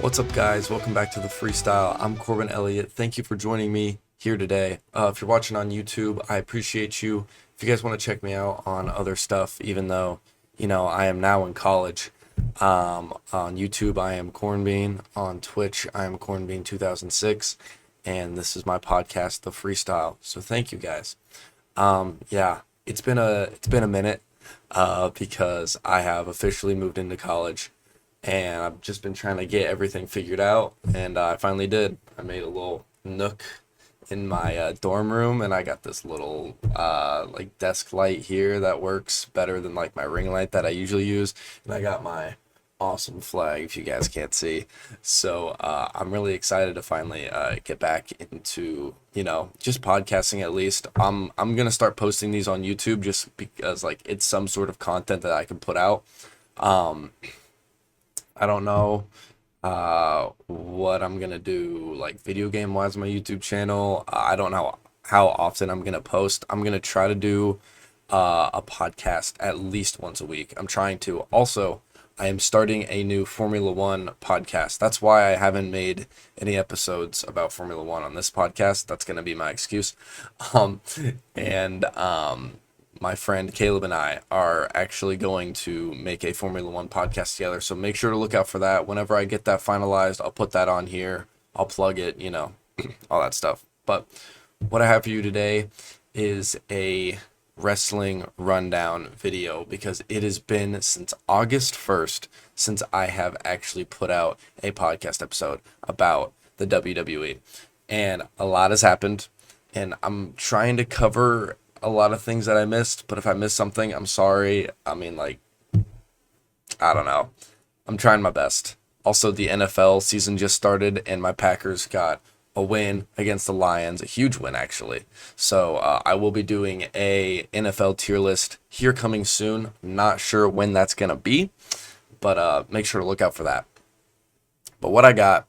What's up, guys? Welcome back to the Freestyle. I'm Corbin Elliott. Thank you for joining me here today. If you're watching on YouTube, I appreciate you. If you guys want to check me out on other stuff, even though, I am now in college, on YouTube, I am Cornbean. On Twitch, I am Cornbean2006. And this is my podcast, The Freestyle. So thank you, guys. Yeah, it's been a minute, because I have officially moved into college and I've just been trying to get everything figured out, and I finally did. I made a little nook in my dorm room, and I got this little like desk light here that works better than like my ring light that I usually use, and I got my awesome flag if you guys can't see. So I'm really excited to finally get back into just podcasting at least. I'm gonna start posting these on YouTube just because like it's some sort of content that I can put out. Um, I don't know what I'm gonna do like video game wise on my YouTube channel. I don't know how often I'm gonna post. I'm gonna try to do a podcast at least once a week. I'm trying to. Also, I am starting a new Formula One podcast. That's why I haven't made any episodes about Formula One on this podcast. That's gonna be my excuse. Um, and my friend Caleb and I are actually going to make a Formula One podcast together. So make sure to look out for that. Whenever I get that finalized, I'll put that on here. I'll plug it, all that stuff. But what I have for you today is a wrestling rundown video because it has been since August 1st since I have actually put out a podcast episode about the WWE. And a lot has happened, and I'm trying to cover a lot of things that I missed, but if I missed something, I'm sorry. I mean, like, I don't know. I'm trying my best. Also, the NFL season just started, and my Packers got a win against the Lions, a huge win, actually. So I will be doing a NFL tier list here coming soon. Not sure when that's going to be, but make sure to look out for that. But what I got,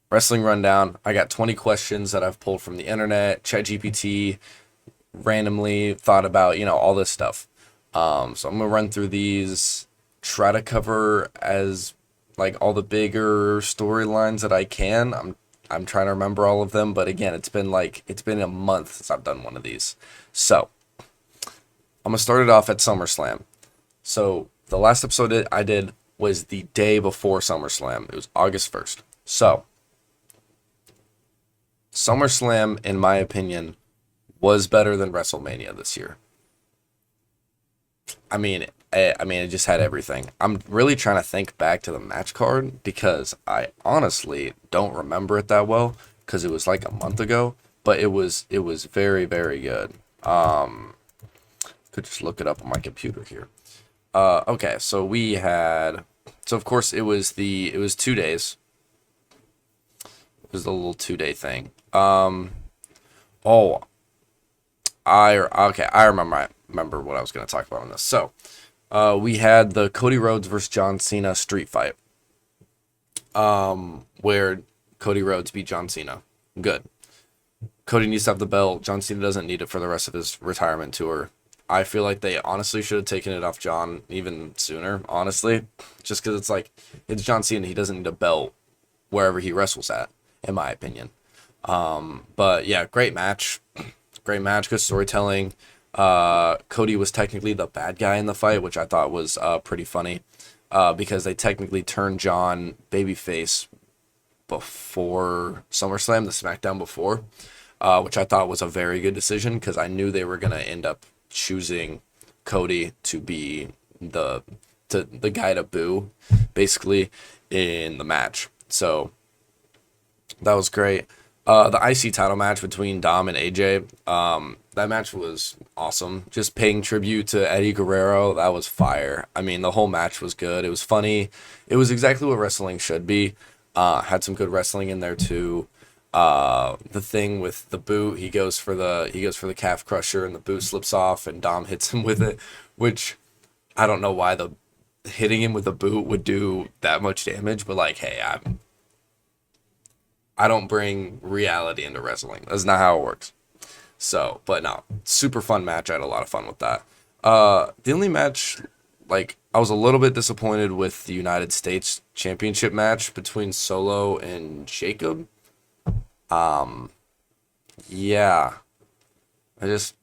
wrestling rundown, I got 20 questions that I've pulled from the internet, ChatGPT, randomly thought about, all this stuff. So I'm gonna run through these, try to cover as like all the bigger storylines that I can. I'm trying to remember all of them, but again, it's been a month since I've done one of these. So I'm gonna start it off at SummerSlam. So the last episode I did was the day before SummerSlam. It was August 1st. So SummerSlam, in my opinion, was better than WrestleMania this year. I mean, it just had everything. I'm really trying to think back to the match card because I honestly don't remember it that well because it was like a month ago. But it was very, very good. Could just look it up on my computer here. Okay, so we had, so of course it was 2 days. It was the little 2 day thing. Oh, I remember what I was going to talk about on this. So, we had the Cody Rhodes versus John Cena street fight, where Cody Rhodes beat John Cena. Good. Cody needs to have the belt. John Cena doesn't need it for the rest of his retirement tour. I feel like they honestly should have taken it off John even sooner, honestly, just because it's like it's John Cena. He doesn't need a belt wherever he wrestles at, in my opinion. But yeah, great match. Great match, good storytelling. Cody was technically the bad guy in the fight, which I thought was pretty funny because they technically turned John babyface before SummerSlam, the SmackDown before, which I thought was a very good decision because I knew they were going to end up choosing Cody to be the guy to boo, basically, in the match. So that was great. The IC title match between Dom and AJ, that match was awesome. Just paying tribute to Eddie Guerrero, that was fire. I mean, the whole match was good. It was funny. It was exactly what wrestling should be. Had some good wrestling in there too. The thing with the boot, he goes for the calf crusher, and the boot slips off, and Dom hits him with it, which I don't know why the hitting him with a boot would do that much damage, but like, hey, I don't bring reality into wrestling. That's not how it works. So, but no, super fun match. I had a lot of fun with that. The only match like I was a little bit disappointed with the United States Championship match between Solo and Jacob. Yeah, I just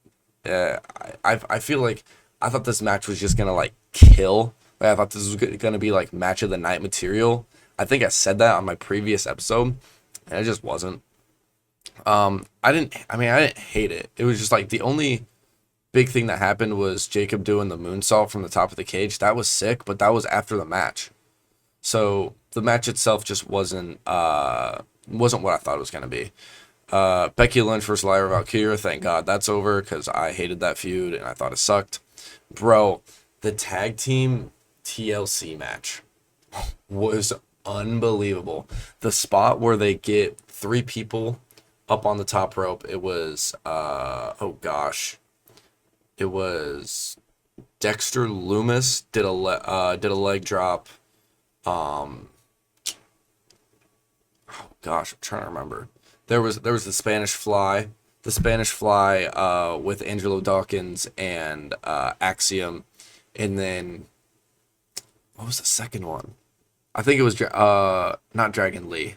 I feel like I thought this match was just gonna like kill. Like I thought this was gonna be like match of the night material. I think I said that on my previous episode, and it just wasn't. I didn't hate it. It was just like the only big thing that happened was Jacob doing the moonsault from the top of the cage. That was sick, but that was after the match. So the match itself just wasn't what I thought it was gonna be. Becky Lynch versus Lyra Valkyria. Thank God that's over because I hated that feud and I thought it sucked. Bro, the tag team TLC match was unbelievable. The spot where they get three people up on the top rope. It was oh gosh, it was Dexter Loomis did a leg drop. Um, gosh, I'm trying to remember. There was the Spanish Fly with Angelo Dawkins and Axiom, and then what was the second one? I think it was not Dragon Lee.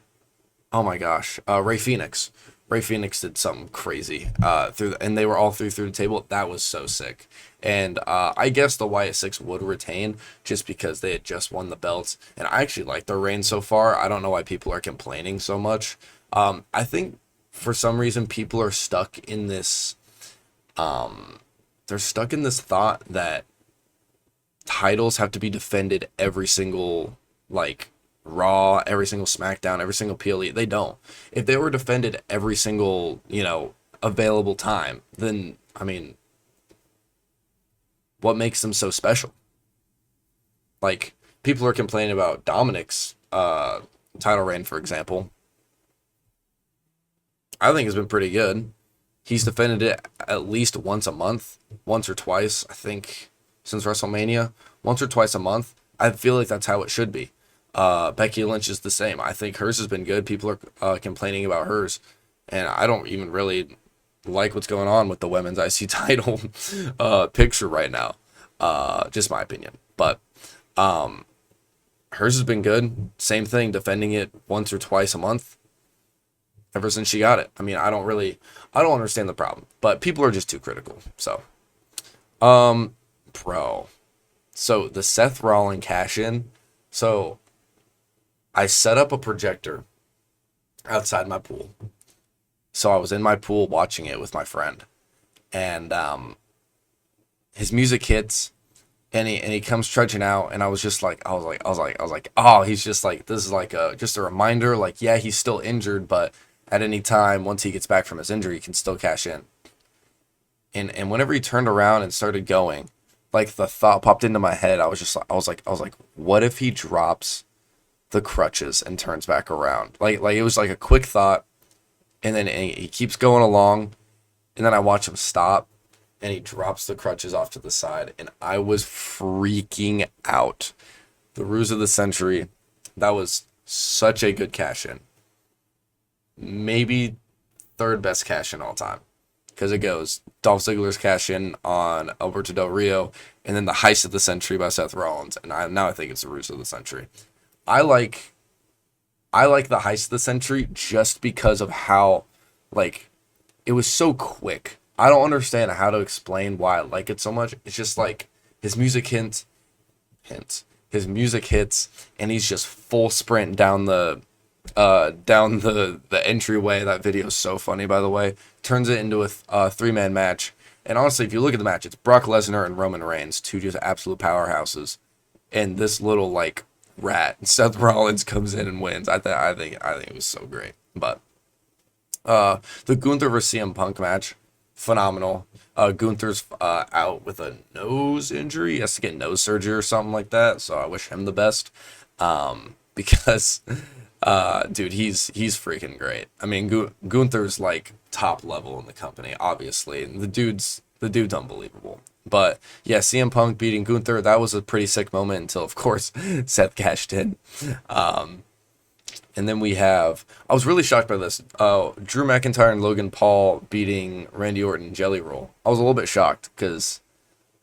Oh my gosh, Ray Phoenix. Ray Phoenix did something crazy and they were all through the table. That was so sick. And I guess the Wyatt Six would retain just because they had just won the belts. And I actually like their reign so far. I don't know why people are complaining so much. I think for some reason people are stuck in this. They're stuck in this thought that titles have to be defended every single like Raw, every single SmackDown, every single PLE. They don't. If they were defended every single, available time, then I mean, what makes them so special? Like people are complaining about Dominic's title reign, for example. I think it's been pretty good. He's defended it at least once a month, once or twice, I think, since WrestleMania. Once or twice a month. I feel like that's how it should be. Becky Lynch is the same. I think hers has been good. People are complaining about hers, and I don't even really like what's going on with the women's IC title picture right now. Just my opinion, but hers has been good. Same thing, defending it once or twice a month ever since she got it. I mean, I don't understand the problem, but people are just too critical. So, bro, so the Seth Rollins cash in. So I set up a projector outside my pool. So I was in my pool watching it with my friend, and his music hits, and he comes trudging out, and I was like, oh, he's just like, this is like just a reminder, like, yeah, he's still injured, but at any time once he gets back from his injury, he can still cash in. And whenever he turned around and started going, like the thought popped into my head, I was like, what if he drops the crutches and turns back around? Like it was like a quick thought, and then he keeps going along, and then I watch him stop, and he drops the crutches off to the side, and I was freaking out. The ruse of the century, that was such a good cash in. Maybe third best cash in all time, because it goes Dolph Ziggler's cash in on Alberto Del Rio, and then the heist of the century by Seth Rollins, and I think it's the ruse of the century. I like the heist of the century just because of how, like, it was so quick. I don't understand how to explain why I like it so much. It's just like his music his music hits, and he's just full sprint down the entryway. That video is so funny, by the way. Turns it into a three-man match. And honestly, if you look at the match, it's Brock Lesnar and Roman Reigns, two just absolute powerhouses. And this little like rat, Seth Rollins, comes in and wins. I think it was so great. But the Gunther versus CM Punk match, phenomenal. Gunther's out with a nose injury. He has to get nose surgery or something like that. So I wish him the best. Because dude, he's freaking great. I mean, Gunther's like top level in the company, obviously. And the dude's unbelievable. But yeah, CM Punk beating Gunther, that was a pretty sick moment until, of course, Seth cashed in. And then I was really shocked by this. Drew McIntyre and Logan Paul beating Randy Orton and Jelly Roll. I was a little bit shocked because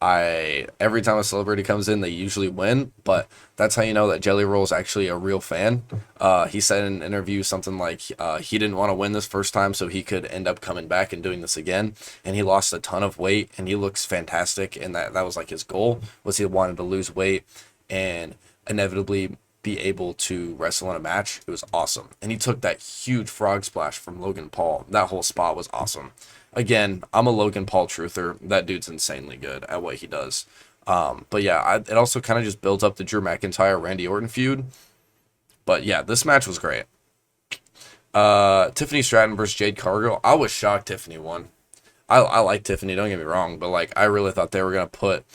Every time a celebrity comes in, they usually win, but that's how you know that Jelly Roll is actually a real fan. He said in an interview something like he didn't want to win this first time, so he could end up coming back and doing this again. And he lost a ton of weight, and he looks fantastic. And that was like his goal, was he wanted to lose weight and inevitably be able to wrestle in a match. It was awesome, and he took that huge frog splash from Logan Paul. That whole spot was awesome. Again, I'm a Logan Paul truther. That dude's insanely good at what he does. But yeah, it also kind of just builds up the Drew McIntyre Randy Orton feud. But yeah, this match was great. Tiffany Stratton versus Jade Cargill. I was shocked Tiffany won. I like Tiffany, don't get me wrong, but like I really thought they were gonna put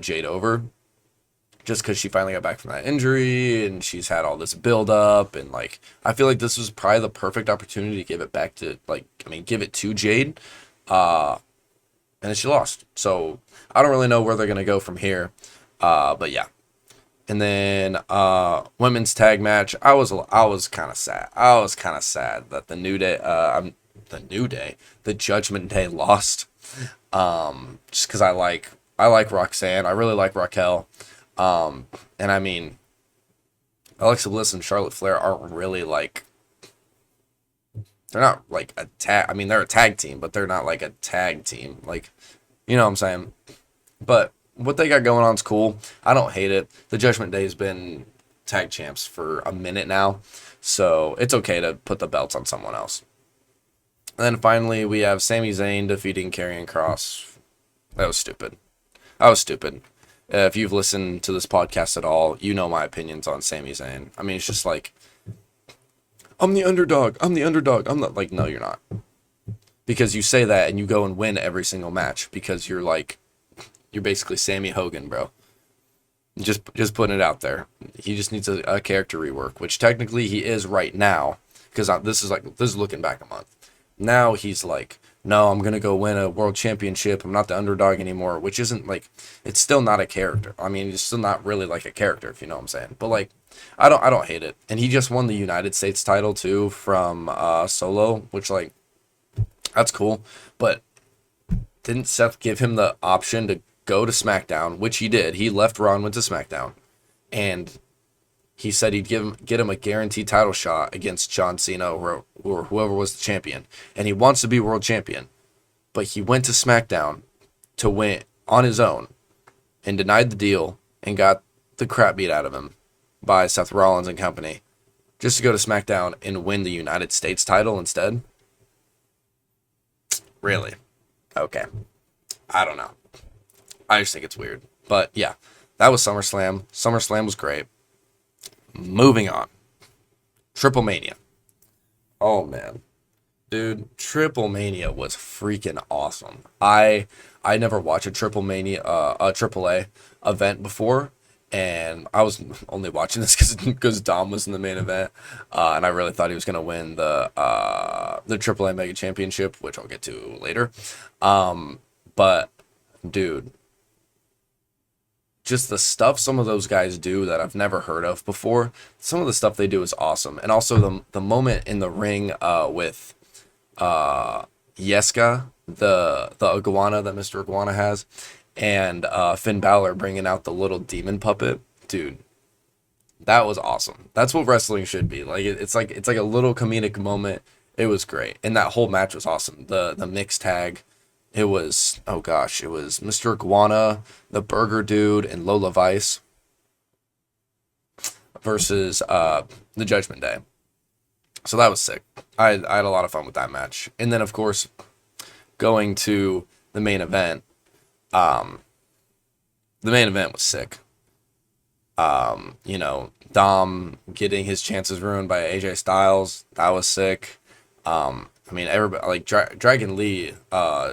Jade over, just because she finally got back from that injury and she's had all this build up, and like I feel like this was probably the perfect opportunity to give it back to give it to Jade, and then she lost. So I don't really know where they're gonna go from here, but yeah. And then women's tag match, I was kind of sad. I was kind of sad that the the Judgment Day lost. Just because I like Roxanne, I really like Raquel. And I mean, Alexa Bliss and Charlotte Flair aren't really like, they're not like a tag. I mean, they're a tag team, but they're not like a tag team. Like, you know what I'm saying? But what they got going on is cool. I don't hate it. The Judgment Day has been tag champs for a minute now, so it's okay to put the belts on someone else. And then finally, we have Sami Zayn defeating Karrion Kross. That was stupid. That was stupid. If you've listened to this podcast at all, you know my opinions on Sami Zayn. I mean, it's just like, I'm the underdog. I'm the underdog. I'm not like, no, you're not. Because you say that and you go and win every single match because you're basically Sammy Hogan, bro. Just putting it out there. He just needs a character rework, which technically he is right now, because this is looking back a month. Now he's like, no, I'm going to go win a world championship. I'm not the underdog anymore, which isn't like, it's still not a character. I mean, it's still not really like a character, if you know what I'm saying. But like, I don't hate it. And he just won the United States title too from Solo, which like, that's cool. But didn't Seth give him the option to go to SmackDown, which he did. He left Raw and went to SmackDown. And he said he'd get him a guaranteed title shot against John Cena or whoever was the champion. And he wants to be world champion. But he went to SmackDown to win on his own and denied the deal and got the crap beat out of him by Seth Rollins and company, just to go to SmackDown and win the United States title instead. Really? Okay. I don't know. I just think it's weird. But yeah, that was SummerSlam. SummerSlam was great. Moving on. Triple Mania. Oh man. Dude, Triple Mania was freaking awesome. I never watched a Triple Mania a Triple A event before, and I was only watching this because Dom was in the main event, and I really thought he was gonna win the Triple A Mega Championship, which I'll get to later. But dude, just the stuff some of those guys do that I've never heard of before. Some of the stuff they do is awesome, and also the moment in the ring with Yeska, the iguana that Mr. Iguana has, and Finn Balor bringing out the little demon puppet. Dude, that was awesome. That's what wrestling should be. Like it's like a little comedic moment. It was great, and that whole match was awesome. The mixed tag. It was, oh gosh, it was Mr. Iguana, the Burger Dude, and Lola Vice versus the Judgment Day. So that was sick. I had a lot of fun with that match. And then, of course, going to the main event, the main event was sick. Dom getting his chances ruined by AJ Styles, that was sick. I mean, everybody like Dragon Lee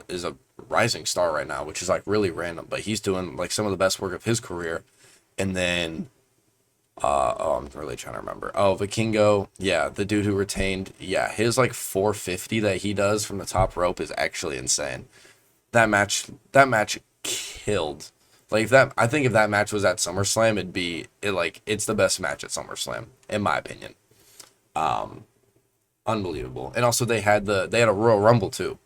is a rising star right now, which is like really random, but he's doing like some of the best work of his career. And then, I'm really trying to remember. Oh, Vikingo, yeah, the dude who retained, yeah, his like 450 that he does from the top rope is actually insane. That match killed. Like I think if that match was at SummerSlam, it's the best match at SummerSlam in my opinion. Unbelievable. And also they had a Royal Rumble too.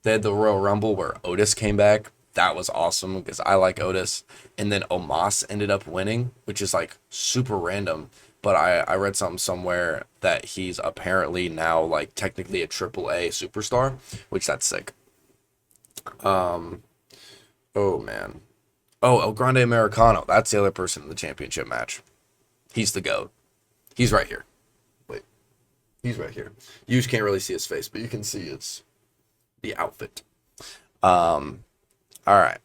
They had the Royal Rumble where Otis came back, that was awesome because I like Otis. And then Omos ended up winning, which is like super random. But I read something somewhere that he's apparently now like technically a AAA superstar, which that's sick. Um, oh man. Oh, El Grande Americano. That's the other person in the championship match. He's the GOAT. He's right here. Wait, he's right here. You just can't really see his face, but you can see it's the outfit. Um, all right.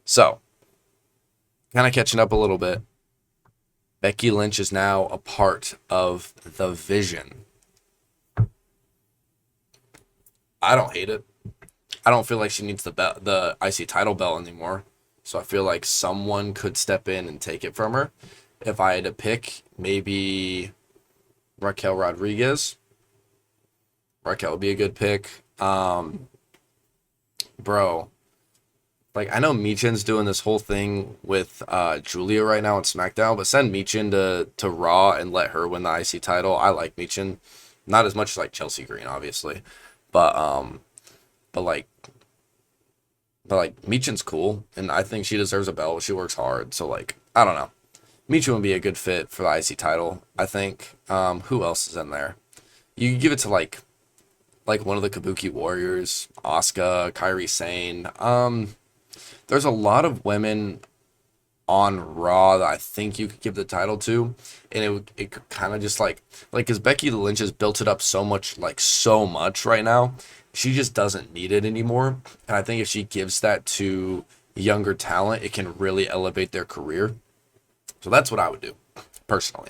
So, kind of catching up a little bit. Becky Lynch is now a part of the Vision. I don't hate it. I don't feel like she needs the IC title belt anymore. So I feel like someone could step in and take it from her. If I had to pick, maybe Raquel Rodriguez. Raquel would be a good pick. Bro, like I know Michin's doing this whole thing with Julia right now on SmackDown, but send Michin to Raw and let her win the IC title. I like Michin, not as much as like Chelsea Green, obviously, but but like Michin's cool, and I think she deserves a belt. She works hard, so like I don't know. Michin would be a good fit for the IC title. I think. Who else is in there? You could give it to like one of the Kabuki Warriors, Asuka, Kairi Sane. There's a lot of women on Raw that I think you could give the title to, and it could kind of just like because Becky Lynch has built it up so much, like so much right now, she just doesn't need it anymore. And I think if she gives that to younger talent, it can really elevate their career. So that's what I would do personally.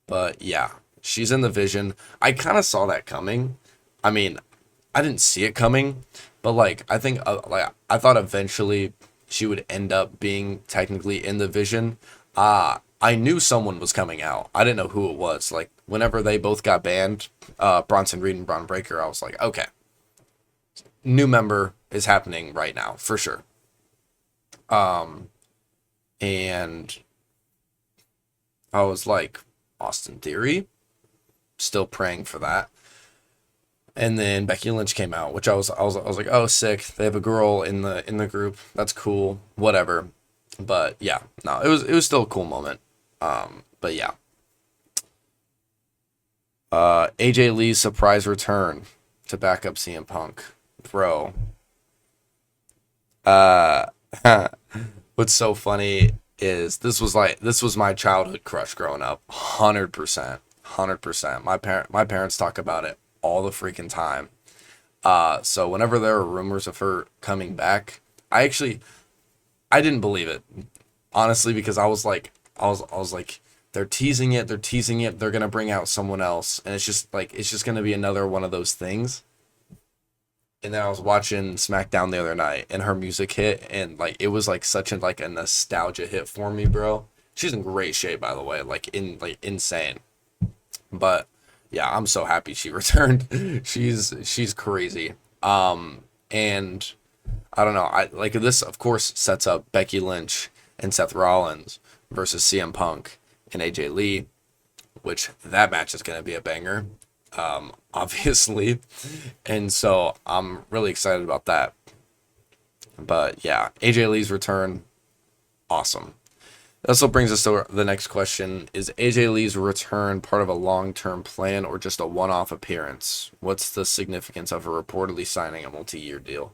But yeah, she's in the Vision. I kind of saw that coming. I mean, I didn't see it coming, but like I think like I thought eventually she would end up being technically in the Vision. I knew someone was coming out. I didn't know who it was. Like whenever they both got banned, Bronson Reed and Braun Breaker, I was like, okay, new member is happening right now for sure. And I was like, Austin Theory, still praying for that. And then Becky Lynch came out, which I was like, oh, sick. They have a girl in the group. That's cool. Whatever. But yeah, no, it was still a cool moment. But yeah, AJ Lee's surprise return to back up CM Punk, bro. Uh, what's so funny is this was my childhood crush growing up, 100%, 100%. My parents talk about it all the freaking time. So whenever there were rumors of her coming back, I didn't believe it, honestly, because I was like, they're teasing it, they're gonna bring out someone else, and it's just gonna be another one of those things. And then I was watching SmackDown the other night, and her music hit, and like it was like such a nostalgia hit for me, bro. She's in great shape, by the way, like insane. But yeah, I'm so happy she returned. She's crazy. And I don't know. I like this. Of course, sets up Becky Lynch and Seth Rollins versus CM Punk and AJ Lee, which that match is gonna be a banger. Obviously, and so I'm really excited about that. But yeah, AJ Lee's return, awesome. That also brings us to the next question. Is AJ Lee's return part of a long-term plan or just a one-off appearance? What's the significance of her reportedly signing a multi-year deal?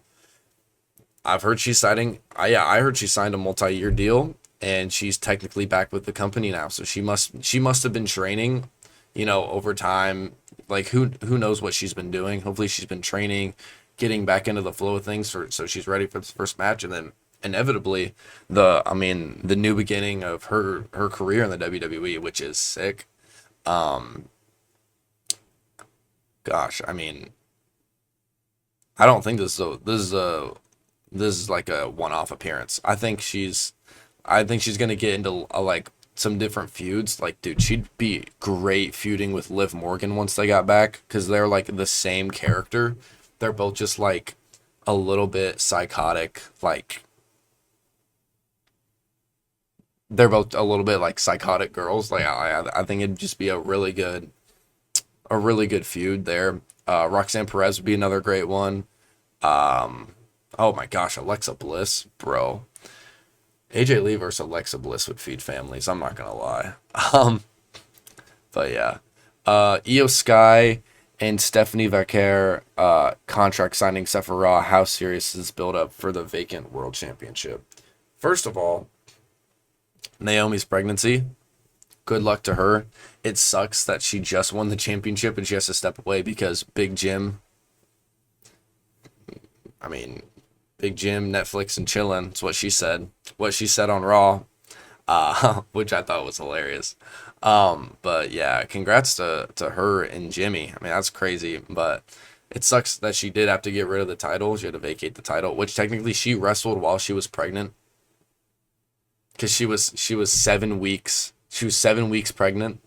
I've heard she's signing. Yeah, I heard she signed a multi-year deal, and she's technically back with the company now. So she must have been training, over time. Like who knows what she's been doing? Hopefully she's been training, getting back into the flow of things so she's ready for this first match, and then inevitably the new beginning of her career in the WWE, which is sick. Um, Gosh, I mean, I don't think this is like a one-off appearance. I think she's gonna get into like some different feuds. Like, dude, she'd be great feuding with Liv Morgan once they got back because they're like the same character. They're both just like a little bit psychotic. Like, they're both a little bit like psychotic girls. Like, I think it'd just be a really good feud there. Roxanne Perez would be another great one. Um, Oh my gosh, Alexa Bliss, bro. AJ Lee versus Alexa Bliss would feed families. I'm not gonna lie. Um, but yeah, Io Sky and Stephanie Vaquer contract signing set for Raw. How serious is this build up for the vacant world championship? First of all, Naomi's pregnancy. Good luck to her. It sucks that she just won the championship and she has to step away because Big Jim. I mean, Big Jim, Netflix and chillin'. It's what she said. What she said on Raw, which I thought was hilarious. But yeah, congrats to her and Jimmy. I mean, that's crazy, but it sucks that she did have to get rid of the title. She had to vacate the title, which technically she wrestled while she was pregnant because she was 7 weeks. She was 7 weeks pregnant,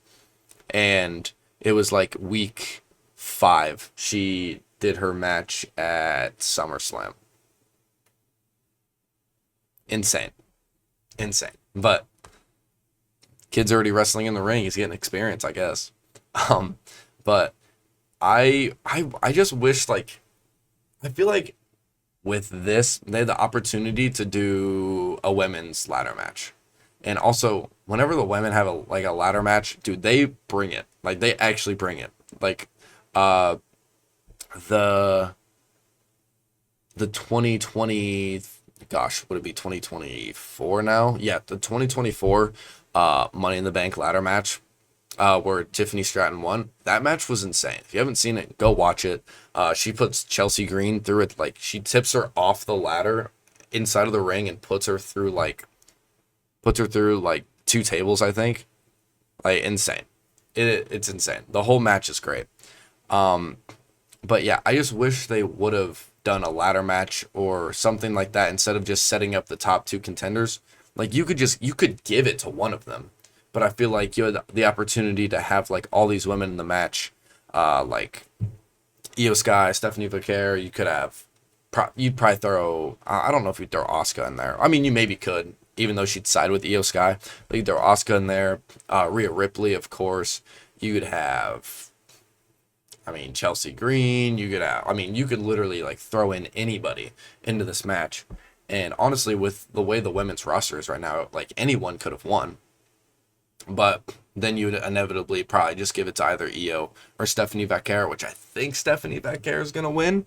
and it was like week 5. She did her match at SummerSlam. Insane, insane. But kid's already wrestling in the ring. He's getting experience, I guess. Um, but I just wish like I feel like with this they had the opportunity to do a women's ladder match, and also whenever the women have a ladder match, dude, they bring it. Like they actually bring it. Like uh the the 2020, gosh, would it be 2024 now? Yeah, the 2024 Money in the Bank ladder match where Tiffany Stratton won. That match was insane. If you haven't seen it, go watch it. She puts Chelsea Green through it. Like she tips her off the ladder inside of the ring and puts her through like 2 tables, I think. Like insane. It's insane. The whole match is great. Um, but yeah, I just wish they would have done a ladder match or something like that instead of just setting up the top 2 contenders. Like you could give it to one of them, but I feel like you had the opportunity to have like all these women in the match, like Io Sky, Stephanie Vaquer. You could have, you'd probably throw. I don't know if you'd throw Asuka in there. I mean, you maybe could, even though she'd side with Io Sky. But you'd throw Asuka in there. Rhea Ripley, of course. You could have, I mean, Chelsea Green. You could have, I mean, you could literally like throw in anybody into this match. And honestly, with the way the women's roster is right now, like anyone could have won. But then you would inevitably probably just give it to either Io or Stephanie Vaquer, which I think Stephanie Vaquer is gonna win.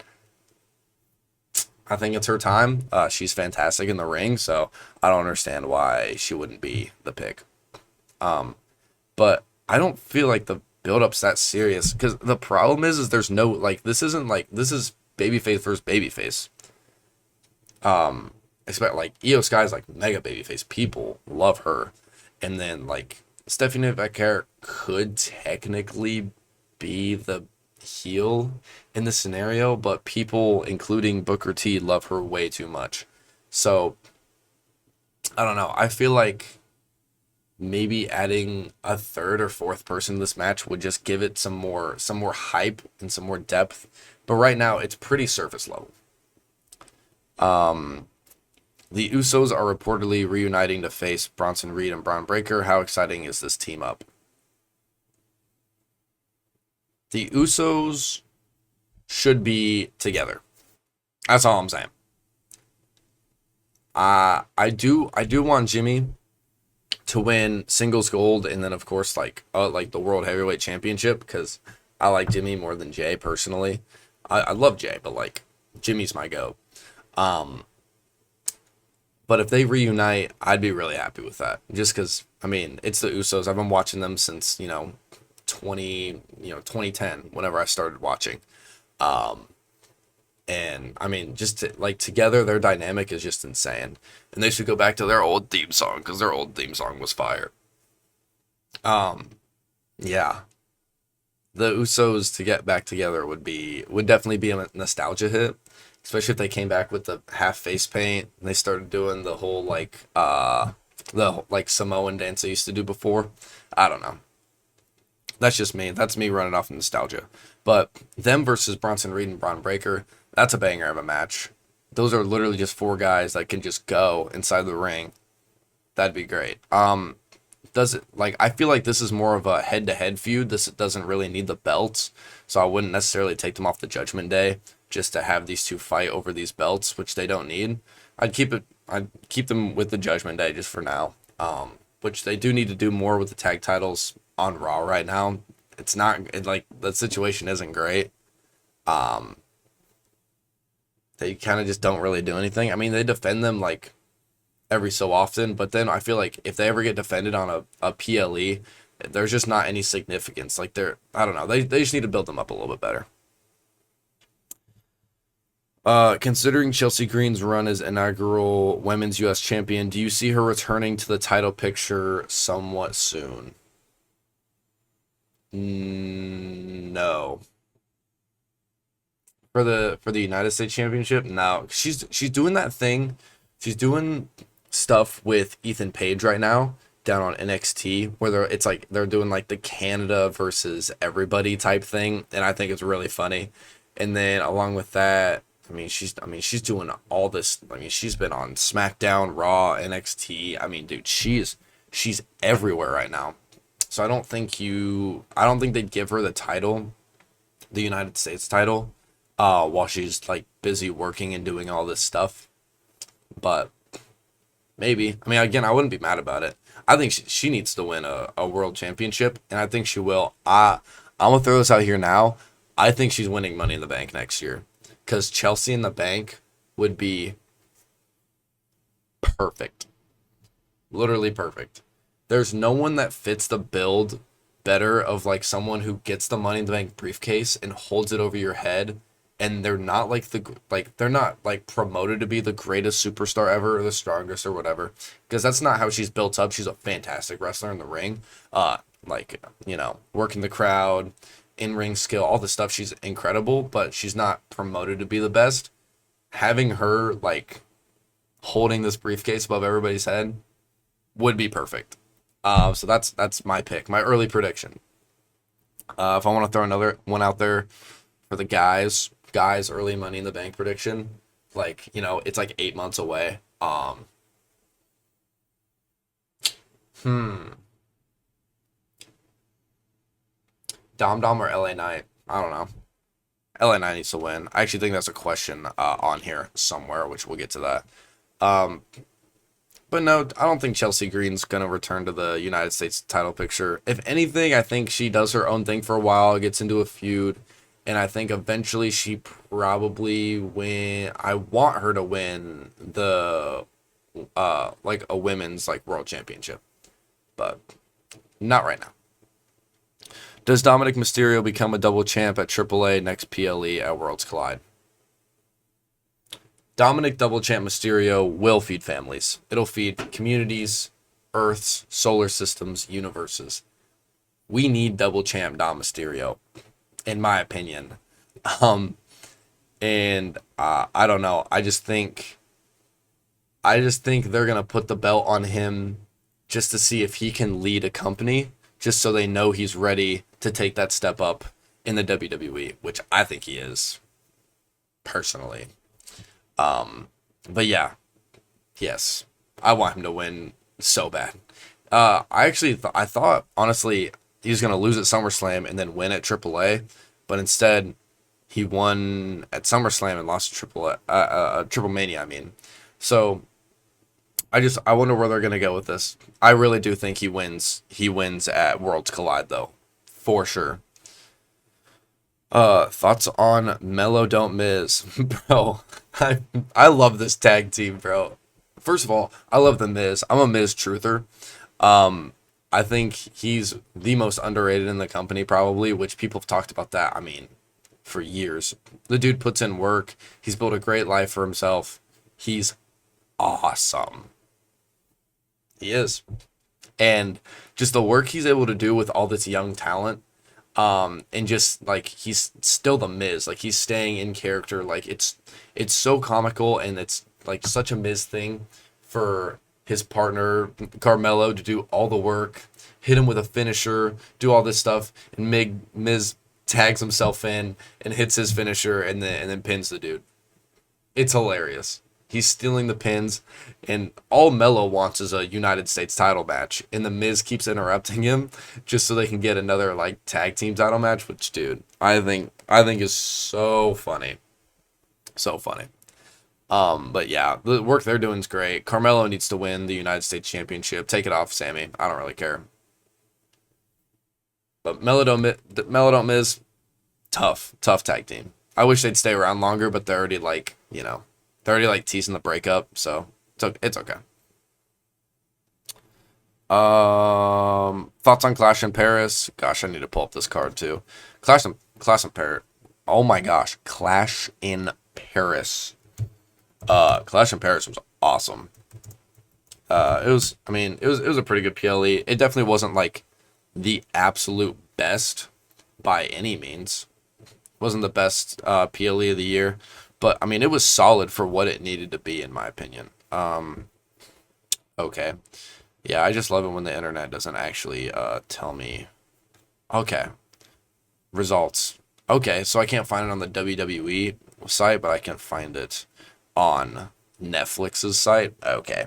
I think it's her time. She's fantastic in the ring, so I don't understand why she wouldn't be the pick. Um, but I don't feel like the build up's that serious because the problem is there's no like this isn't like this is babyface versus babyface. Expect like Io Sky is like mega babyface. People love her, and then like Stephanie Vaquer could technically be the heel in this scenario, but people, including Booker T, love her way too much. So I don't know. I feel like maybe adding a third or fourth person to this match would just give it some more hype and some more depth. But right now it's pretty surface level. Um, the Usos are reportedly reuniting to face Bronson Reed and Braun Breaker. How exciting is this team up? The Usos should be together. That's all I'm saying. I do want Jimmy to win singles gold and then of course like the world heavyweight championship because I like Jimmy more than Jay personally. I love Jay, but like Jimmy's my go. Um, but if they reunite, I'd be really happy with that. Just because I mean it's the Usos. I've been watching them since 2010 whenever I started watching. Um, and I mean just like together their dynamic is just insane. And they should go back to their old theme song because their old theme song was fire. Um, yeah, the Usos to get back together would definitely be a nostalgia hit, especially if they came back with the half face paint and they started doing the whole like Samoan dance they used to do before. I don't know. That's just me. That's me running off of nostalgia. But them versus Bronson Reed and Braun Breaker, that's a banger of a match. Those are literally just 4 guys that can just go inside the ring. That'd be great. Does it like I feel like this is more of a head-to-head feud. This doesn't really need the belts, so I wouldn't necessarily take them off the Judgment Day. just to have these two fight over these belts, which they don't need. I'd keep them with the Judgment Day just for now. Which they do need to do more with the tag titles on Raw right now. It's not like the situation isn't great. Um, they kind of just don't really do anything. I mean, they defend them like every so often, but then I feel like if they ever get defended on a PLE, there's just not any significance. Like I don't know, they just need to build them up a little bit better. Considering Chelsea Green's run as inaugural Women's U.S. Champion, do you see her returning to the title picture somewhat soon? No. For the United States Championship, no. She's doing that thing. She's doing stuff with Ethan Page right now down on NXT where it's like they're doing like the Canada versus everybody type thing, and I think it's really funny. And then along with that, she's doing all this. I mean, she's been on SmackDown, Raw, NXT. I mean, dude, she's everywhere right now. So I don't think they'd give her the title, the United States title, while she's like busy working and doing all this stuff. But maybe. I mean, again, I wouldn't be mad about it. I think she needs to win a world championship, and I think she will. I'm gonna throw this out here now. I think she's winning Money in the Bank next year, because Chelsea in the Bank would be perfect, literally perfect. There's no one that fits the build better of like someone who gets the Money in the Bank briefcase and holds it over your head, and they're not they're not like promoted to be the greatest superstar ever or the strongest or whatever, because that's not how she's built up. She's a fantastic wrestler in the ring, working the crowd, in-ring skill, all the stuff. She's incredible, but she's not promoted to be the best. Having her like holding this briefcase above everybody's head would be perfect. So that's my pick, my early prediction. If I want to throw another one out there for the guys early Money in the Bank prediction, like, it's like 8 months away. Hmm. Dom Dom or LA Knight? I don't know. LA Knight needs to win. I actually think that's a question on here somewhere, which we'll get to that. Um, but no, I don't think Chelsea Green's going to return to the United States title picture. If anything, I think she does her own thing for a while, gets into a feud, and I think eventually she probably win. I want her to win the like a women's like world championship, but not right now. Does Dominic Mysterio become a double champ at AAA next PLE at Worlds Collide? Dominic Double Champ Mysterio will feed families. It'll feed communities, Earths, solar systems, universes. We need Double Champ Dom Mysterio, in my opinion. Um, and I don't know. I just think they're gonna put the belt on him just to see if he can lead a company, just so they know he's ready to take that step up in the WWE, which I think he is, personally. But yeah, yes, I want him to win so bad. I thought honestly he was gonna lose at SummerSlam and then win at AAA, but instead he won at SummerSlam and lost to Triple Mania. I mean, so I wonder where they're gonna go with this. I really do think he wins. He wins at Worlds Collide though, for sure. Thoughts on Mello Don't Miz, bro? I love this tag team, bro. First of all, I love the Miz. I'm a Miz truther. I think he's the most underrated in the company, probably, which people have talked about that. I mean, for years. The dude puts in work. He's built a great life for himself. He's awesome. He is. And just the work he's able to do with all this young talent, and just like he's still the Miz, like he's staying in character, like it's so comical, and it's like such a Miz thing for his partner Carmelo to do all the work, hit him with a finisher, do all this stuff, and Miz tags himself in and hits his finisher, and then pins the dude. It's hilarious. He's stealing the pins, and all Melo wants is a United States title match, and the Miz keeps interrupting him just so they can get another like tag team title match. Which, dude, I think is so funny. So funny. But yeah, the work they're doing is great. Carmelo needs to win the United States Championship. Take it off, Sammy. I don't really care. But Melodome Miz, tough tag team. I wish they'd stay around longer, but they're already like, they're already like teasing the breakup, so it's okay. Thoughts on Clash in Paris? Gosh, I need to pull up this card too. Clash in Paris. Oh my gosh, Clash in Paris. Clash in Paris was awesome. It was a pretty good PLE. It definitely wasn't like the absolute best by any means. Wasn't the best PLE of the year, but I mean it was solid for what it needed to be in my opinion. Okay. Yeah, I just love it when the internet doesn't actually tell me. Okay, results. Okay, so I can't find it on the WWE site, but I can find it on Netflix's site. Okay.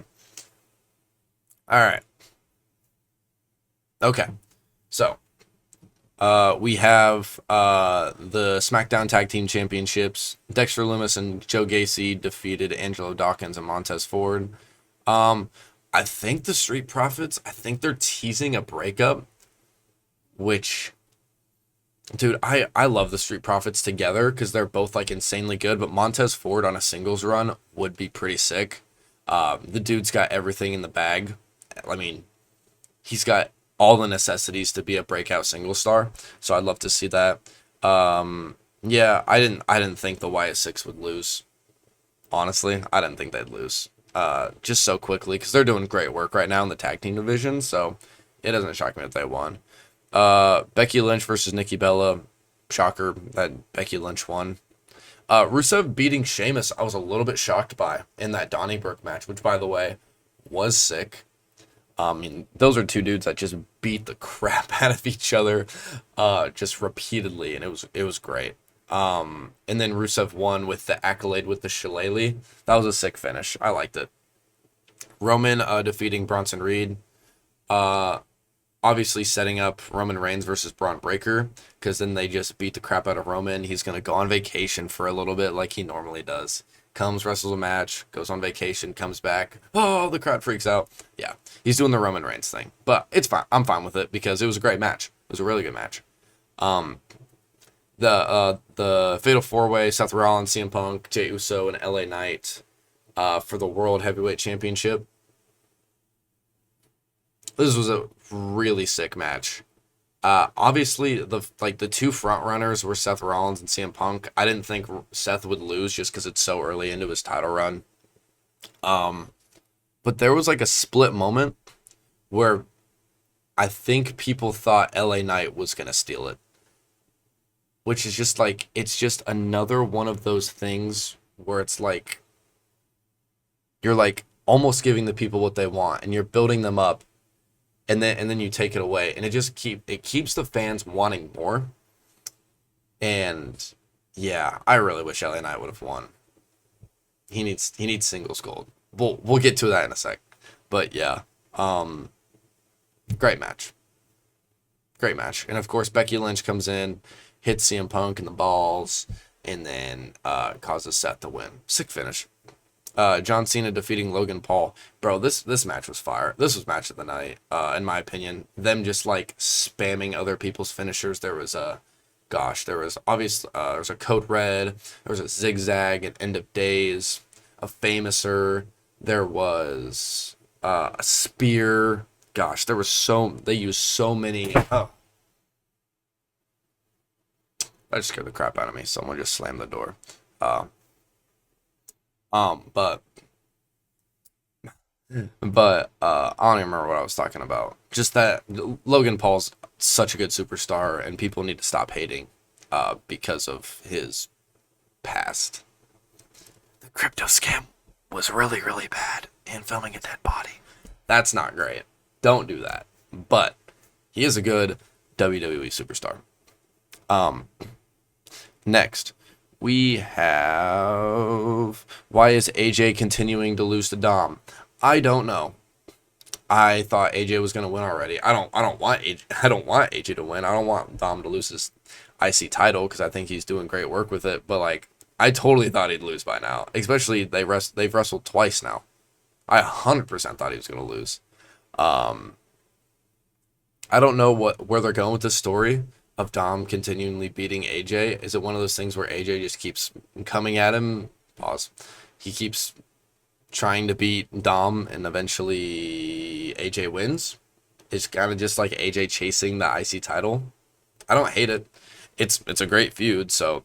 All right. Okay. So, we have the SmackDown Tag Team Championships. Dexter Lumis and Joe Gacy defeated Angelo Dawkins and Montez Ford. I think the Street Profits, I think they're teasing a breakup, which, dude, I love the Street Profits together because they're both like insanely good, but Montez Ford on a singles run would be pretty sick. The dude's got everything in the bag. I mean, he's got all the necessities to be a breakout single star, so I'd love to see that. Yeah, I didn't think the Wyatt Six would lose. Honestly, I didn't think they'd lose. Just so quickly because they're doing great work right now in the tag team division, so it doesn't shock me if they won. Becky Lynch versus Nikki Bella. Shocker that Becky Lynch won. Rusev beating Sheamus, I was a little bit shocked by in that Donnybrook match, which, by the way, was sick. I mean, those are two dudes that just beat the crap out of each other just repeatedly, and it was great. And then Rusev won with the accolade with the shillelagh. That was a sick finish. I liked it. Roman defeating Bronson Reed. Obviously setting up Roman Reigns versus Braun Breaker, because then they just beat the crap out of Roman. He's going to go on vacation for a little bit like he normally does. Comes, wrestles a match, goes on vacation, comes back. Oh, the crowd freaks out. Yeah, he's doing the Roman Reigns thing. But it's fine. I'm fine with it because it was a great match. It was a really good match. The Fatal 4-Way, Seth Rollins, CM Punk, Jey Uso, and LA Knight for the World Heavyweight Championship. This was a really sick match. Obviously, the two front runners were Seth Rollins and CM Punk. I didn't think Seth would lose just because it's so early into his title run. But there was like a split moment where I think people thought LA Knight was gonna steal it, which is just like it's just another one of those things where it's like you're like almost giving the people what they want and you're building them up and then you take it away, and it keeps the fans wanting more. And yeah, I really wish LA Knight would have won. He needs singles gold. We'll get to that in a sec. But yeah, great match. Great match. And of course Becky Lynch comes in, hits CM Punk in the balls, and then causes Seth to win. Sick finish. John Cena defeating Logan Paul. Bro, this match was fire. This was match of the night, in my opinion. Them just like spamming other people's finishers. There was a Code Red, there was a Zigzag, an End of Days, a Famouser, there was a Spear. Gosh, they used so many. Oh, that just scared the crap out of me. Someone just slammed the door. But I don't even remember what I was talking about. Just that Logan Paul's such a good superstar, and people need to stop hating because of his past. The crypto scam was really, really bad, and filming a dead body. That's not great. Don't do that. But he is a good WWE superstar. Next, we have, why is AJ continuing to lose to Dom? I don't know. I thought AJ was gonna win already. I don't want AJ to win. I don't want Dom to lose his IC title because I think he's doing great work with it. But like, I totally thought he'd lose by now. Especially they've wrestled twice now. I 100% thought he was gonna lose. Um, I don't know where they're going with this story of Dom continually beating AJ. Is it one of those things where AJ just keeps coming at him? Pause. He keeps trying to beat Dom, and eventually AJ wins. It's kind of just like AJ chasing the IC title. I don't hate it. It's a great feud. So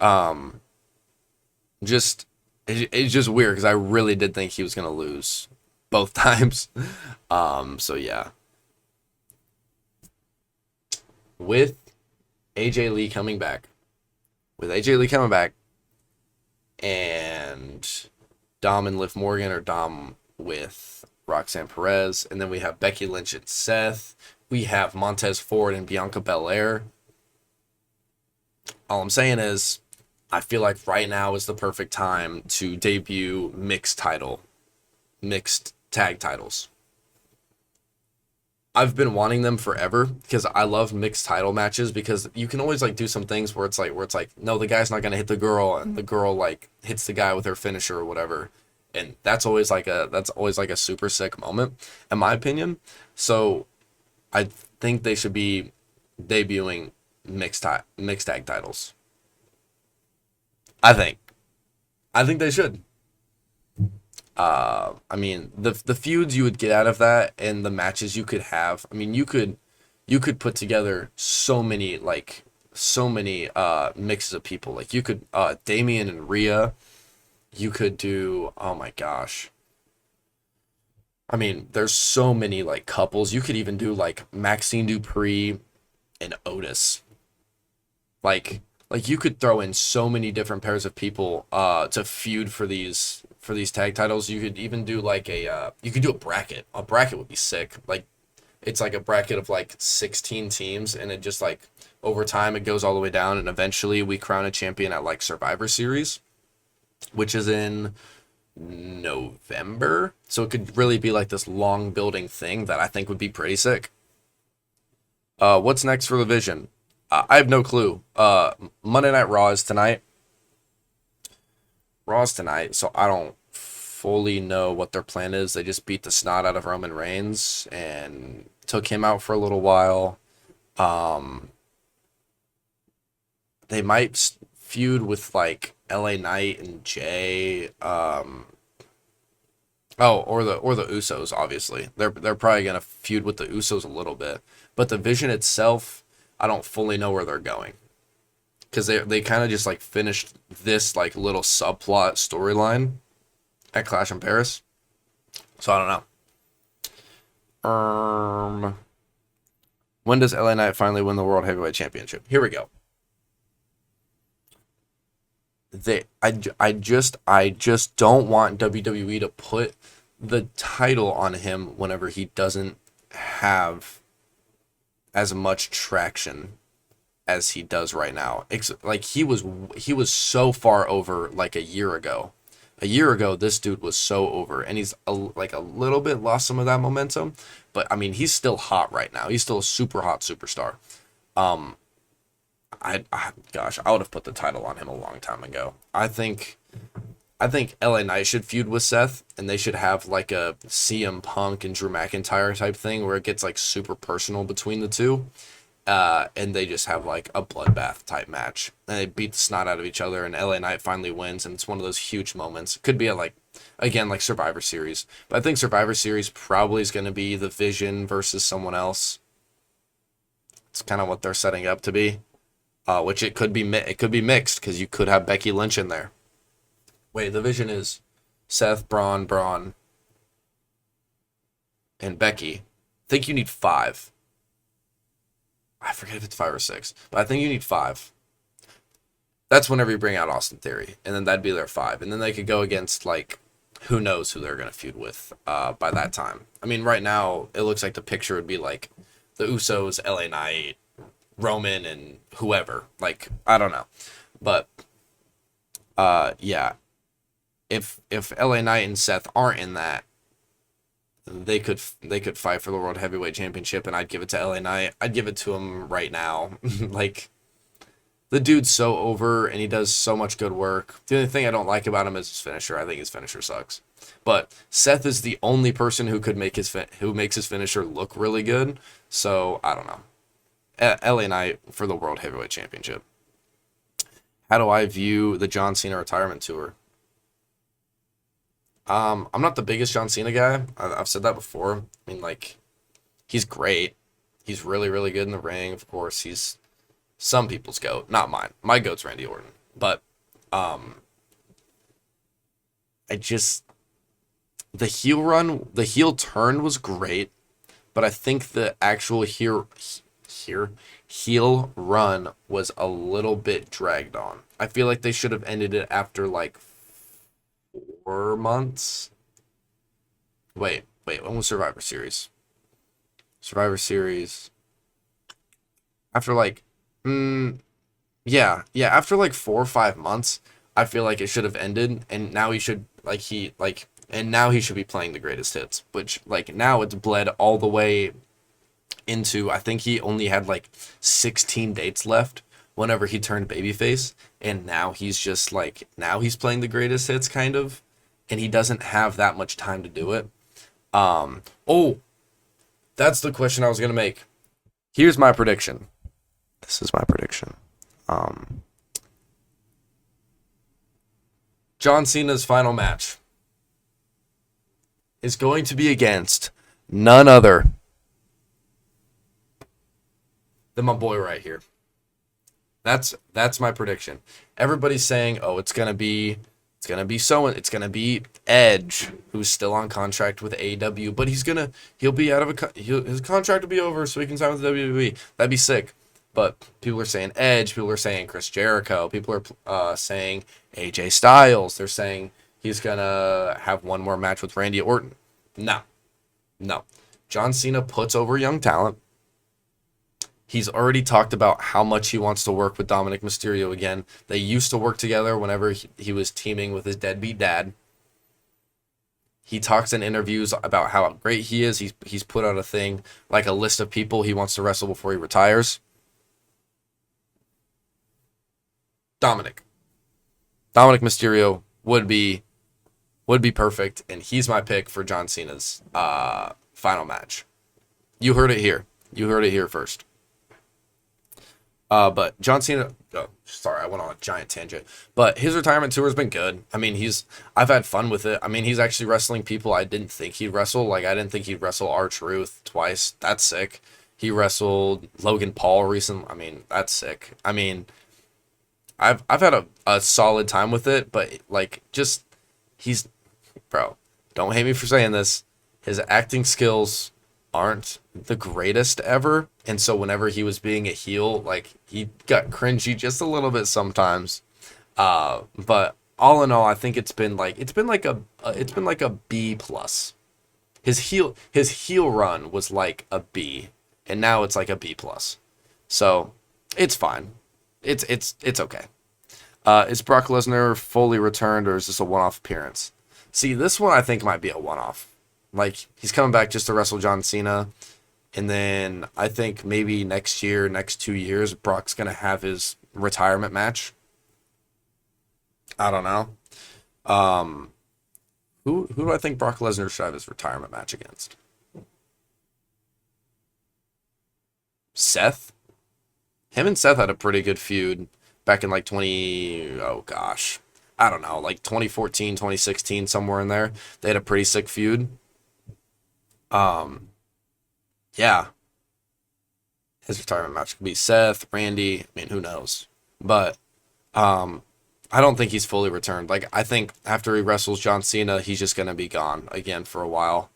um, just it's just weird because I really did think he was gonna lose both times. So yeah, with AJ Lee coming back, with AJ Lee coming back, and Dom and Liv Morgan, or Dom with Roxanne Perez, and then we have Becky Lynch and Seth. We have Montez Ford and Bianca Belair. All I'm saying is, I feel like right now is the perfect time to debut mixed tag titles. I've been wanting them forever because I love mixed title matches, because you can always like do some things where it's like no, the guy's not gonna hit the girl, and the girl like hits the guy with her finisher or whatever, and that's always like a super sick moment in my opinion. So I think they should be debuting mixed tag titles. I think I think they should. I mean, the feuds you would get out of that, and the matches you could have. I mean, you could put together so many mixes of people. Like you could Damien and Rhea. You could do, oh my gosh. I mean, there's so many like couples. You could even do like Maxine Dupree and Otis. Like you could throw in so many different pairs of people to feud for these tag titles. You could even do like you could do a bracket. A bracket would be sick. Like it's like a bracket of like 16 teams, and it just like over time it goes all the way down, and eventually we crown a champion at like Survivor Series, which is in November. So it could really be like this long building thing that I think would be pretty sick. What's next for the Vision? I have no clue. Monday Night Raw is tonight. Raw's tonight, so I don't fully know what their plan is. They just beat the snot out of Roman Reigns and took him out for a little while. Um, they might feud with like LA Knight and Jay. Oh, or the Usos. Obviously, they're probably gonna feud with the Usos a little bit, but the Vision itself, I don't fully know where they're going, because they kind of just like finished this like little subplot storyline at Clash in Paris. So I don't know. When does LA Knight finally win the World Heavyweight Championship? Here we go. I just don't want WWE to put the title on him whenever he doesn't have as much traction as he does right now. Like he was so far over like a year ago. A year ago, this dude was so over, and he's like a little bit lost some of that momentum. But I mean, he's still hot right now. He's still a super hot superstar. Um, gosh, I would have put the title on him a long time ago. I think LA Knight should feud with Seth, and they should have like a CM Punk and Drew McIntyre type thing where it gets like super personal between the two. And they just have like a bloodbath type match, and they beat the snot out of each other, and LA Knight finally wins, and it's one of those huge moments. It could be a like, again, like Survivor Series, but I think Survivor Series probably is going to be the Vision versus someone else. It's kind of what they're setting up to be, which it could be mixed, because you could have Becky Lynch in there. Wait, the Vision is Seth, Braun, and Becky. I think you need five. I forget if it's five or six, but I think you need five. That's whenever you bring out Austin Theory, and then that'd be their five, and then they could go against like who knows who they're gonna feud with by that time. I mean, right now it looks like the picture would be like the Usos, LA Knight, Roman, and whoever. Like I don't know, but yeah, if LA Knight and Seth aren't in that, they could fight for the World Heavyweight Championship, and I'd give it to LA Knight. I'd give it to him right now. Like The dude's so over and he does so much good work. The only thing I don't like about him is his finisher. I think his finisher sucks. But Seth is the only person who could make who makes his finisher look really good. So I don't know. LA Knight for the World Heavyweight Championship. How do I view the John Cena retirement tour? I'm not the biggest John Cena guy. I've said that before. I mean, like, he's great. He's really, really good in the ring. Of course, he's some people's goat, not mine. My goat's Randy Orton. But um, I just the heel turn was great, but I think the actual here heel run was a little bit dragged on. I feel like they should have ended it after like 4 months. Wait, when was Survivor Series? Survivor Series after like yeah, after like 4 or 5 months, I feel like it should have ended, and now he should and now he should be playing the greatest hits, which like now it's bled all the way into I think he only had like 16 dates left whenever he turned babyface, and now he's just like now he's playing the greatest hits kind of, and he doesn't have that much time to do it. Oh, that's the question I was gonna make. Here's my prediction. This is my prediction. Um, John Cena's final match is going to be against none other than my boy right here. That's my prediction. Everybody's saying, "Oh, it's gonna be Edge, who's still on contract with AEW, but he'll be out of his contract will be over, so he can sign with the WWE. That'd be sick." But people are saying Edge, people are saying Chris Jericho, people are saying AJ Styles. They're saying he's gonna have one more match with Randy Orton. No, no. John Cena puts over young talent. He's already talked about how much he wants to work with Dominic Mysterio again. They used to work together whenever he was teaming with his deadbeat dad. He talks in interviews about how great he is. He's put out a thing, like a list of people he wants to wrestle before he retires. Dominic. Dominic Mysterio would be perfect, and he's my pick for John Cena's final match. You heard it here. You heard it here first. But John Cena, oh, sorry, I went on a giant tangent. But his retirement tour has been good. I mean, I've had fun with it. I mean, he's actually wrestling people I didn't think he'd wrestle. Like, I didn't think he'd wrestle R-Truth twice. That's sick. He wrestled Logan Paul recently. I mean, that's sick. I mean, I've had a solid time with it, but like, just, he's, bro, don't hate me for saying this. His acting skills aren't the greatest ever, and so whenever he was being a heel, like he got cringy just a little bit sometimes. But all in all, I think it's been like a B plus. His heel run was like a B, and now it's like a B plus. So it's fine. It's okay. Is Brock Lesnar fully returned, or is this a one-off appearance? See, this one I think might be a one-off. Like, he's coming back just to wrestle John Cena. And then I think maybe next year, next 2 years, Brock's going to have his retirement match. I don't know. Um, who do I think Brock Lesnar should have his retirement match against? Seth? Him and Seth had a pretty good feud back in like 20, oh gosh. I don't know, like 2014, 2016, somewhere in there. They had a pretty sick feud. Um, yeah, his retirement match could be Seth, Randy. I mean, who knows? But um, I don't think he's fully returned. Like, I think after he wrestles John Cena, he's just gonna be gone again for a while.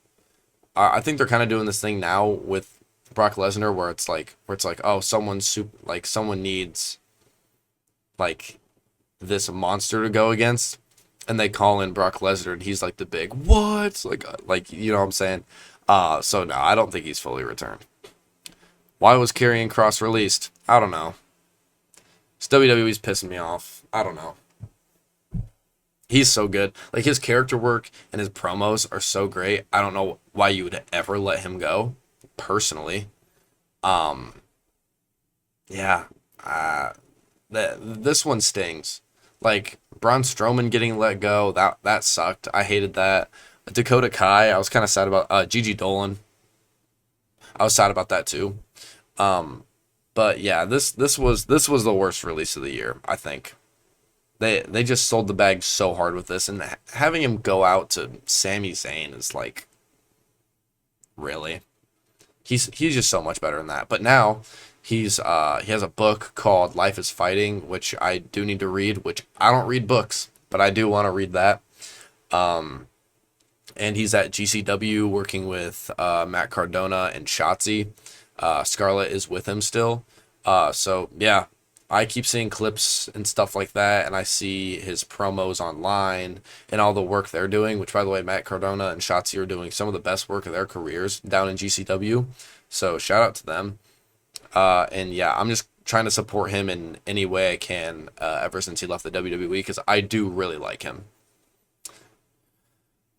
I think they're kind of doing this thing now with Brock Lesnar, where it's like, oh, someone needs like this monster to go against, and they call in Brock Lesnar, and he's like the big what, like you know what I'm saying. So no, I don't think he's fully returned. Why was Karrion Kross released? I don't know. WWE's pissing me off. I don't know. He's so good. Like, his character work and his promos are so great. I don't know why you would ever let him go, personally. Um, yeah. this one stings. Like Braun Strowman getting let go, that sucked. I hated that. Dakota Kai, I was kind of sad about. Gigi Dolan, I was sad about that too. But yeah, this was the worst release of the year. I think they just sold the bag so hard with this, and having him go out to Sami Zayn is like, really. He's just so much better than that. But now he has a book called Life is Fighting, which I do need to read, which I don't read books, but I do want to read that. And he's at GCW working with Matt Cardona and Shotzi. Scarlett is with him still. So yeah, I keep seeing clips and stuff like that, and I see his promos online and all the work they're doing, which, by the way, Matt Cardona and Shotzi are doing some of the best work of their careers down in GCW. So shout out to them. And yeah, I'm just trying to support him in any way I can ever since he left the WWE, because I do really like him.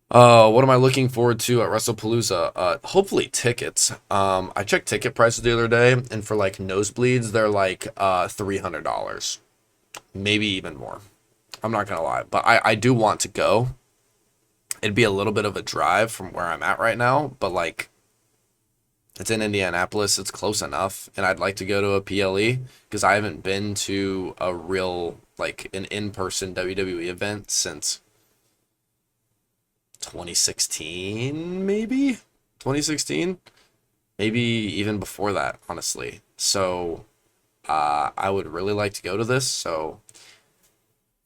What am I looking forward to at WrestlePalooza? Hopefully tickets. I checked ticket prices the other day, and for like nosebleeds, they're like $300, maybe even more. I'm not gonna lie, but I do want to go. It'd be a little bit of a drive from where I'm at right now, but like it's in Indianapolis, it's close enough, and I'd like to go to a PLE because I haven't been to a real like an in-person WWE event since 2016, maybe 2016, maybe even before that, honestly. So I would really like to go to this. So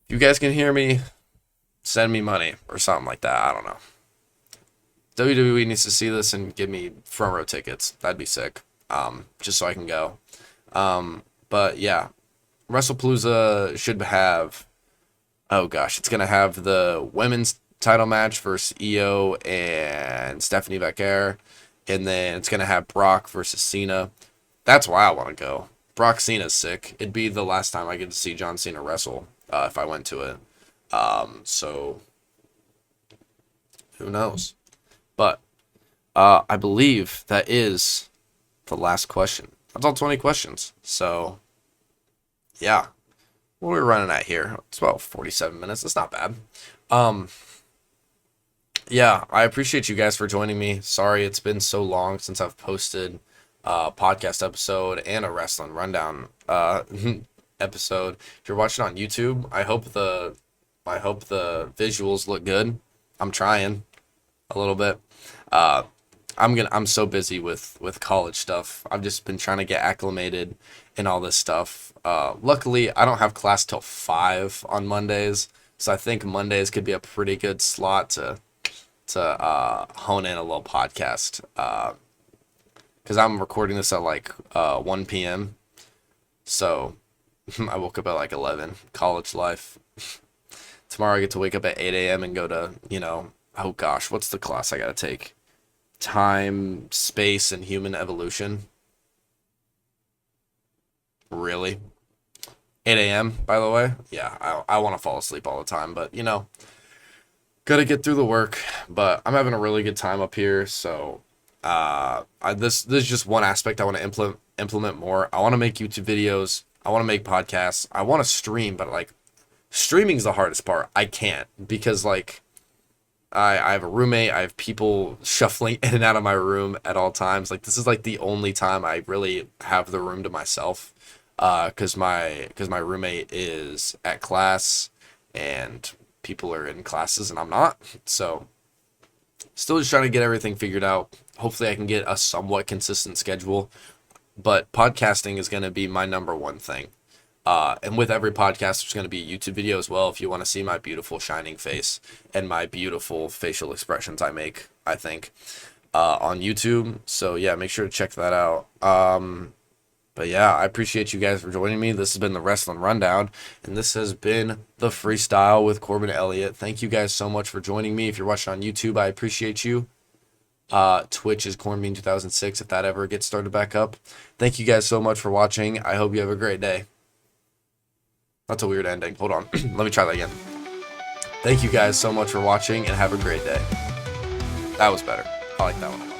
if you guys can hear me, send me money or something like that. I don't know. WWE needs to see this and give me front row tickets. That'd be sick. Just so I can go. But yeah, WrestlePalooza should have, oh gosh, it's gonna have the women's title match versus Io and Stephanie Becker, and then it's gonna have Brock versus Cena. That's why I want to go. Brock Cena's sick. It'd be the last time I get to see John Cena wrestle if I went to it. So who knows? But I believe that is the last question. That's all 20 questions. So yeah, what are we running at here? It's about 47 minutes. That's not bad. Yeah, I appreciate you guys for joining me. Sorry it's been so long since I've posted a podcast episode and a wrestling rundown episode. If you're watching on YouTube, I hope the visuals look good. I'm trying a little bit. I'm so busy with college stuff. I've just been trying to get acclimated and all this stuff. Luckily, I don't have class till 5 on Mondays, so I think Mondays could be a pretty good slot to hone in a little podcast. Because I'm recording this at like 1 p.m. So I woke up at like 11. College life. Tomorrow I get to wake up at 8 a.m. and go to, oh gosh, what's the class I gotta take? Time, space, and human evolution. Really? 8 a.m., by the way? Yeah, I want to fall asleep all the time, but, gotta get through the work. But I'm having a really good time up here, so this is just one aspect I want to implement more. I want to make YouTube videos. I want to make podcasts. I want to stream, but, like, streaming's the hardest part. I can't because, like, I have a roommate. I have people shuffling in and out of my room at all times. Like, this is like the only time I really have the room to myself. Because my roommate is at class and people are in classes and I'm not. So still just trying to get everything figured out. Hopefully I can get a somewhat consistent schedule. But podcasting is going to be my number one thing. And with every podcast, there's going to be a YouTube video as well if you want to see my beautiful shining face and my beautiful facial expressions I make, I think, on YouTube. So, yeah, make sure to check that out. But, yeah, I appreciate you guys for joining me. This has been the Wrestling Rundown, and this has been the Freestyle with Corbin Elliott. Thank you guys so much for joining me. If you're watching on YouTube, I appreciate you. Twitch is Cornbean2006 if that ever gets started back up. Thank you guys so much for watching. I hope you have a great day. That's a weird ending. Hold on. Let me try that again. Thank you guys so much for watching and have a great day. That was better. I like that one.